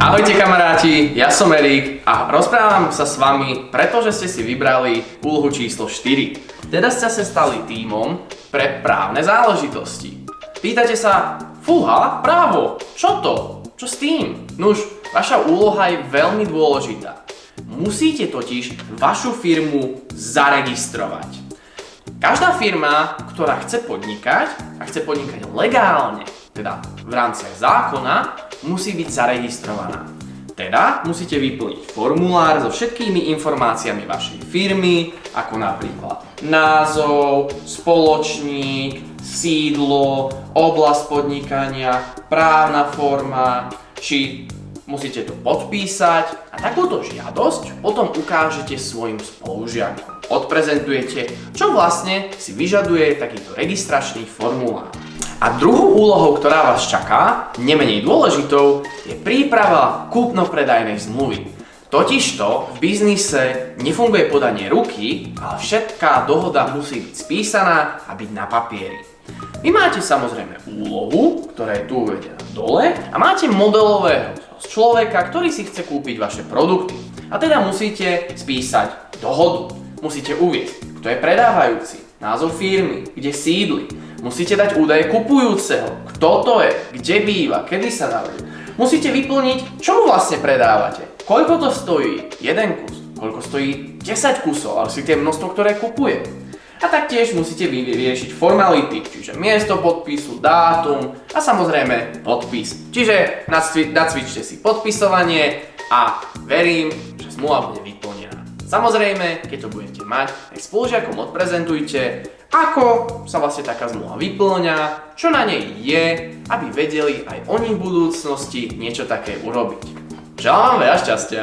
Ahojte kamaráti, ja som Erik a rozprávam sa s vami, pretože ste si vybrali úlohu číslo 4. Teda ste sa stali tímom pre právne záležitosti. Pýtate sa, fúha, právo, čo to? Čo s tým? Nuž, vaša úloha je veľmi dôležitá. Musíte totiž vašu firmu zaregistrovať. Každá firma, ktorá chce podnikať a chce podnikať legálne, teda v rámci zákona, musí byť zaregistrovaná. Teda musíte vyplniť formulár so všetkými informáciami vašej firmy, ako napríklad názov, spoločník, sídlo, oblasť podnikania, právna forma, či musíte to podpísať a takúto žiadosť potom ukážete svojim spolužiakom. Odprezentujete, čo vlastne si vyžaduje takýto registračný formulár. A druhou úlohou, ktorá vás čaká, nemenej dôležitou, je príprava kúpno-predajnej zmluvy. Totižto v biznise nefunguje podanie ruky, ale všetká dohoda musí byť spísaná a byť na papieri. Vy máte samozrejme úlohu, ktorá je tu uvedená dole, a máte modelového človeka, ktorý si chce kúpiť vaše produkty. A teda musíte spísať dohodu. Musíte uviesť, kto je predávajúci, názov firmy, kde sídli. Musíte dať údaje kupujúceho, kto to je, kde býva, kedy sa narodil. Musíte vyplniť, čo mu vlastne predávate, koľko to stojí, jeden kus, koľko stojí 10 kusov, ale si tie množstvo, ktoré kupuje. A taktiež musíte vyriešiť formality, čiže miesto podpisu, dátum a samozrejme podpis. Čiže nacvičte si podpisovanie a verím, že zmluva bude vyplnená. Samozrejme, keď to budete mať, tak spolužiakom odprezentujte, ako sa vlastne taká zmluva vyplňa, čo na nej je, aby vedeli aj oni v budúcnosti niečo také urobiť. Želám vám veľa šťastia!